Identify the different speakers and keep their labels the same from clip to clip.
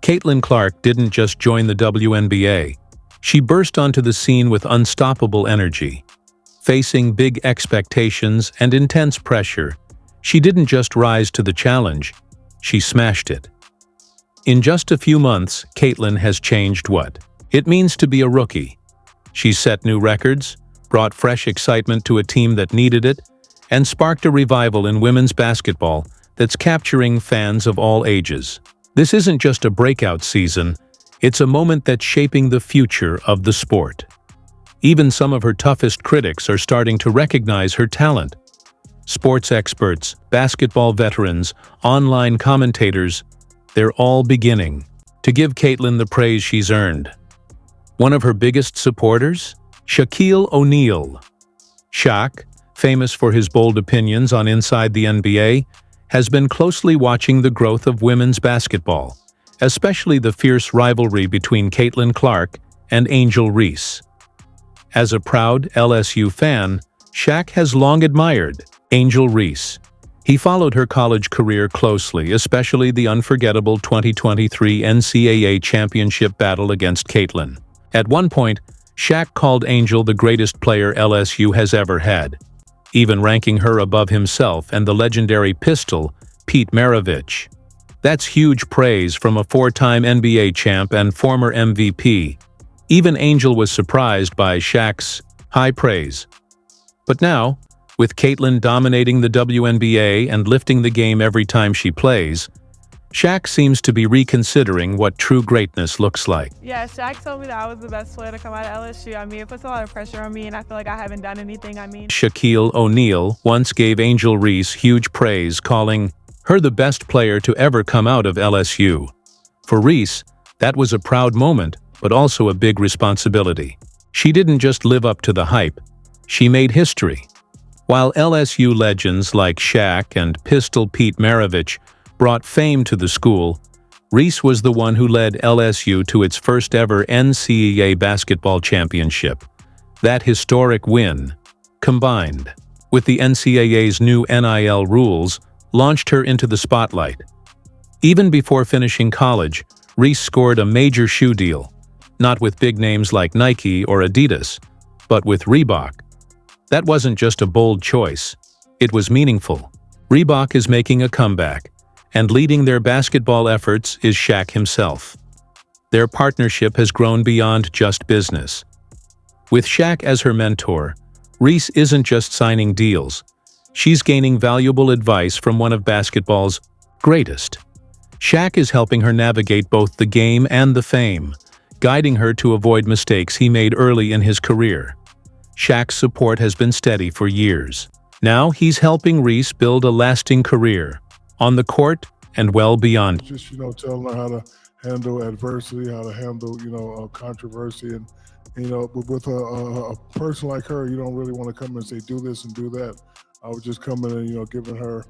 Speaker 1: Caitlin Clark didn't just join the WNBA. She burst onto the scene with unstoppable energy. Facing big expectations and intense pressure, she didn't just rise to the challenge, she smashed it. In just a few months, Caitlin has changed what it means to be a rookie. She's set new records, brought fresh excitement to a team that needed it, and sparked a revival in women's basketball that's capturing fans of all ages. This isn't just a breakout season, it's a moment that's shaping the future of the sport. Even some of her toughest critics are starting to recognize her talent. Sports experts, basketball veterans, online commentators, they're all beginning to give Caitlin the praise she's earned. One of her biggest supporters? Shaquille O'Neal. Shaq, famous for his bold opinions on Inside the NBA, has been closely watching the growth of women's basketball, especially the fierce rivalry between Caitlin Clark and Angel Reese. As a proud LSU fan, Shaq has long admired Angel Reese. He followed her college career closely, especially the unforgettable 2023 NCAA championship battle against Caitlin. At one point, Shaq called Angel the greatest player LSU has ever had, even ranking her above himself and the legendary Pistol, Pete Maravich. That's huge praise from a four-time NBA champ and former MVP. Even Angel was surprised by Shaq's high praise. But now, with Caitlin dominating the WNBA and lifting the game every time she plays, Shaq seems to be reconsidering what true greatness looks like.
Speaker 2: Yeah, Shaq told me that I was the best player to come out of LSU. It puts a lot of pressure on me, and I feel like I haven't done anything.
Speaker 1: Shaquille O'Neal once gave Angel Reese huge praise, calling her the best player to ever come out of LSU. For Reese, that was a proud moment, but also a big responsibility. She didn't just live up to the hype, she made history. While LSU legends like Shaq and Pistol Pete Maravich brought fame to the school, Reese was the one who led LSU to its first ever NCAA basketball championship. That historic win, combined with the NCAA's new NIL rules, launched her into the spotlight. Even before finishing college, Reese scored a major shoe deal, not with big names like Nike or Adidas, but with Reebok. That wasn't just a bold choice, it was meaningful. Reebok is making a comeback, and leading their basketball efforts is Shaq himself. Their partnership has grown beyond just business. With Shaq as her mentor, Reese isn't just signing deals, she's gaining valuable advice from one of basketball's greatest. Shaq is helping her navigate both the game and the fame, guiding her to avoid mistakes he made early in his career. Shaq's support has been steady for years. Now he's helping Reese build a lasting career, on the court and well beyond.
Speaker 3: Just, telling her how to handle adversity, how to handle, controversy. And, with a person like her, you don't really want to come and say, do this and do that. I was just coming and, giving her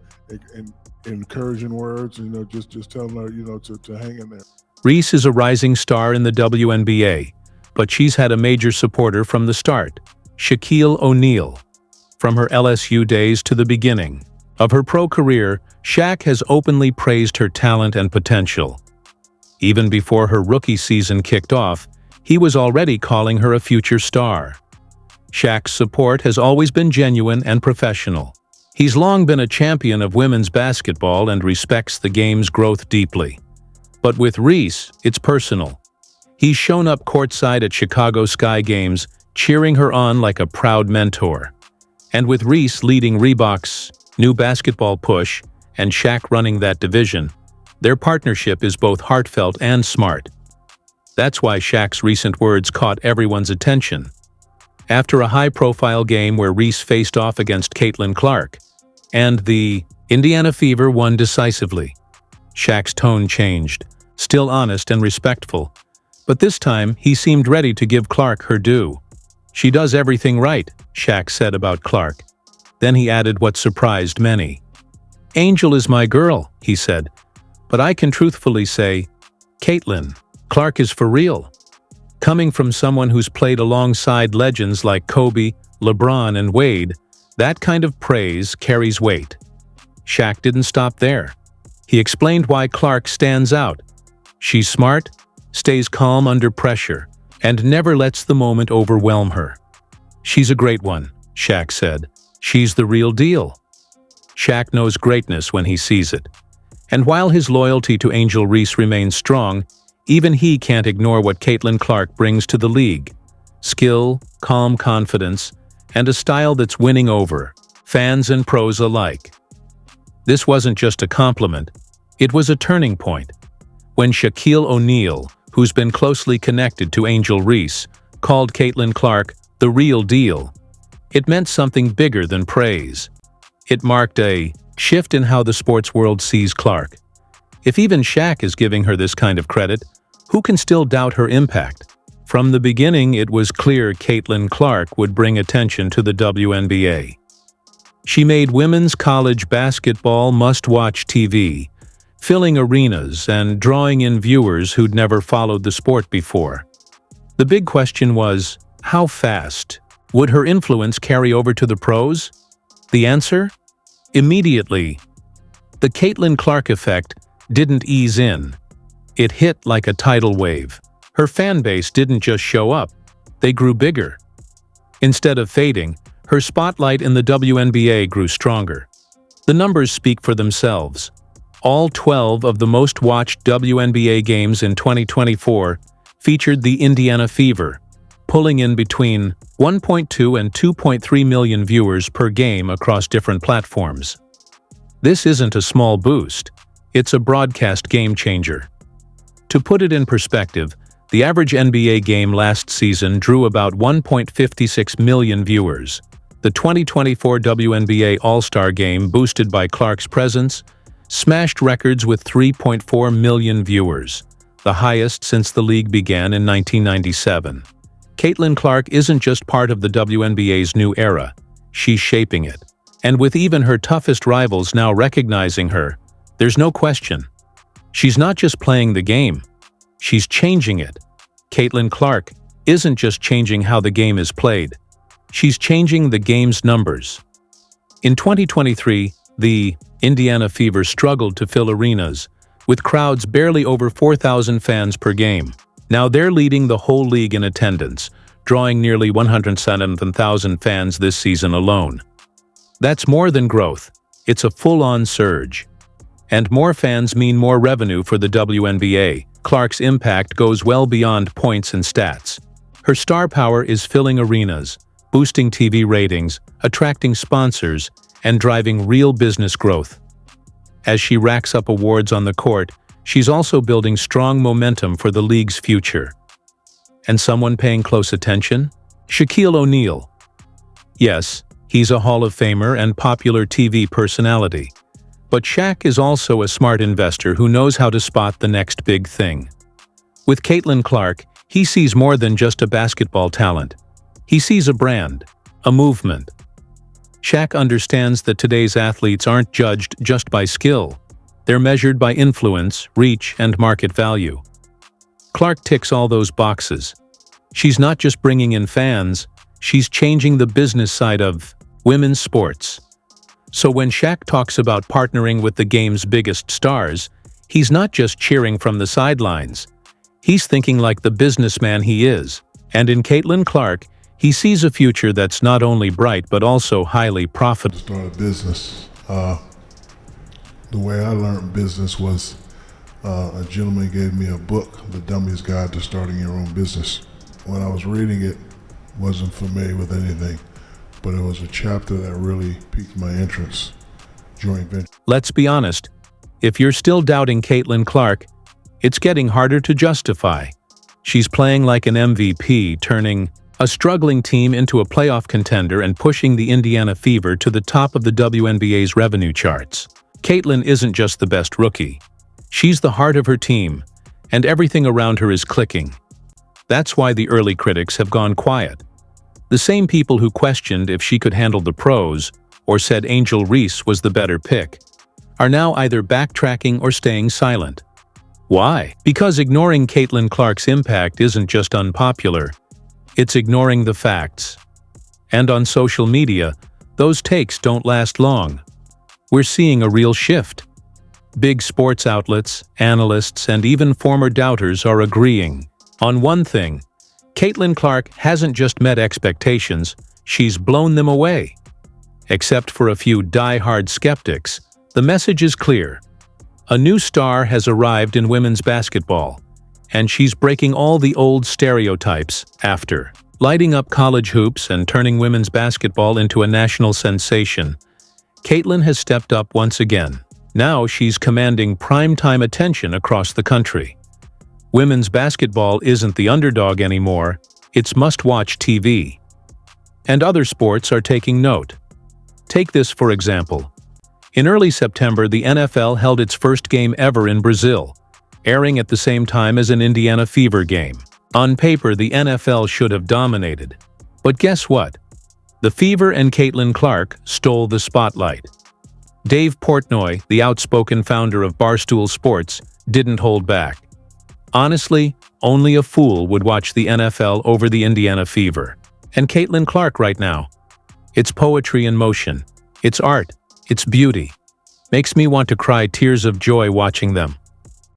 Speaker 3: encouraging words, just telling her, to hang in there.
Speaker 1: Reese is a rising star in the WNBA, but she's had a major supporter from the start, Shaquille O'Neal. From her LSU days to the beginning of her pro career, Shaq has openly praised her talent and potential. Even before her rookie season kicked off, he was already calling her a future star. Shaq's support has always been genuine and professional. He's long been a champion of women's basketball and respects the game's growth deeply. But with Reese, it's personal. He's shown up courtside at Chicago Sky games, cheering her on like a proud mentor. And with Reese leading Reebok's new basketball push and Shaq running that division, their partnership is both heartfelt and smart. That's why Shaq's recent words caught everyone's attention. After a high-profile game where Reese faced off against Caitlin Clark, and the Indiana Fever won decisively, Shaq's tone changed, still honest and respectful. But this time, he seemed ready to give Clark her due. "She does everything right," Shaq said about Clark. Then he added what surprised many. "Angel is my girl," he said, "but I can truthfully say, Caitlin Clark is for real." Coming from someone who's played alongside legends like Kobe, LeBron, and Wade, that kind of praise carries weight. Shaq didn't stop there. He explained why Clark stands out. She's smart, stays calm under pressure, and never lets the moment overwhelm her. "She's a great one," Shaq said. "She's the real deal." Shaq knows greatness when he sees it. And while his loyalty to Angel Reese remains strong, even he can't ignore what Caitlin Clark brings to the league. Skill, calm confidence, and a style that's winning over fans and pros alike. This wasn't just a compliment, it was a turning point. When Shaquille O'Neal, who's been closely connected to Angel Reese, called Caitlin Clark the real deal, it meant something bigger than praise. It marked a shift in how the sports world sees Clark. If even Shaq is giving her this kind of credit, who can still doubt her impact? From the beginning, it was clear Caitlin Clark would bring attention to the WNBA. She made women's college basketball must-watch TV, filling arenas and drawing in viewers who'd never followed the sport before. The big question was, how fast? Would her influence carry over to the pros? The answer? Immediately. The Caitlin Clark effect didn't ease in. It hit like a tidal wave. Her fan base didn't just show up, they grew bigger. Instead of fading, her spotlight in the WNBA grew stronger. The numbers speak for themselves. All 12 of the most-watched WNBA games in 2024 featured the Indiana Fever, pulling in between 1.2 and 2.3 million viewers per game across different platforms. This isn't a small boost, it's a broadcast game-changer. To put it in perspective, the average NBA game last season drew about 1.56 million viewers. The 2024 WNBA All-Star Game, boosted by Clark's presence, smashed records with 3.4 million viewers, the highest since the league began in 1997. Caitlin Clark isn't just part of the WNBA's new era, she's shaping it. And with even her toughest rivals now recognizing her, there's no question. She's not just playing the game, she's changing it. Caitlin Clark isn't just changing how the game is played, she's changing the game's numbers. In 2023, the Indiana Fever struggled to fill arenas, with crowds barely over 4,000 fans per game. Now they're leading the whole league in attendance, drawing nearly 107,000 fans this season alone. That's more than growth, it's a full-on surge. And more fans mean more revenue for the WNBA. Clark's impact goes well beyond points and stats. Her star power is filling arenas, boosting TV ratings, attracting sponsors, and driving real business growth. As she racks up awards on the court, she's also building strong momentum for the league's future. And someone paying close attention? Shaquille O'Neal. Yes, he's a Hall of Famer and popular TV personality. But Shaq is also a smart investor who knows how to spot the next big thing. With Caitlin Clark, he sees more than just a basketball talent. He sees a brand, a movement. Shaq understands that today's athletes aren't judged just by skill. They're measured by influence, reach, and market value. Clark ticks all those boxes. She's not just bringing in fans, she's changing the business side of women's sports. So when Shaq talks about partnering with the game's biggest stars, he's not just cheering from the sidelines. He's thinking like the businessman he is. And in Caitlin Clark, he sees a future that's not only bright but also highly profitable.
Speaker 3: Start a business. The way I learned business was a gentleman gave me a book, The Dummy's Guide to Starting Your Own Business. When I was reading it, wasn't familiar with anything, but it was a chapter that really piqued my interest. Joint venture.
Speaker 1: Let's be honest, if you're still doubting Caitlin Clark, it's getting harder to justify. She's playing like an MVP, turning a struggling team into a playoff contender and pushing the Indiana Fever to the top of the WNBA's revenue charts. Caitlin isn't just the best rookie. She's the heart of her team, and everything around her is clicking. That's why the early critics have gone quiet. The same people who questioned if she could handle the pros, or said Angel Reese was the better pick, are now either backtracking or staying silent. Why? Because ignoring Caitlin Clark's impact isn't just unpopular, it's ignoring the facts. And on social media, those takes don't last long. We're seeing a real shift. Big sports outlets, analysts, and even former doubters are agreeing on one thing: Caitlin Clark hasn't just met expectations, she's blown them away. Except for a few die-hard skeptics, the message is clear. A new star has arrived in women's basketball, and she's breaking all the old stereotypes after lighting up college hoops and turning women's basketball into a national sensation. Caitlin has stepped up once again. Now she's commanding primetime attention across the country. Women's basketball isn't the underdog anymore, it's must-watch TV. And other sports are taking note. Take this for example. In early September, the NFL held its first game ever in Brazil, airing at the same time as an Indiana Fever game. On paper, the NFL should have dominated. But guess what? The Fever and Caitlin Clark stole the spotlight. Dave Portnoy, the outspoken founder of Barstool Sports, didn't hold back. Honestly, only a fool would watch the NFL over the Indiana Fever. And Caitlin Clark right now. It's poetry in motion. It's art. It's beauty. Makes me want to cry tears of joy watching them.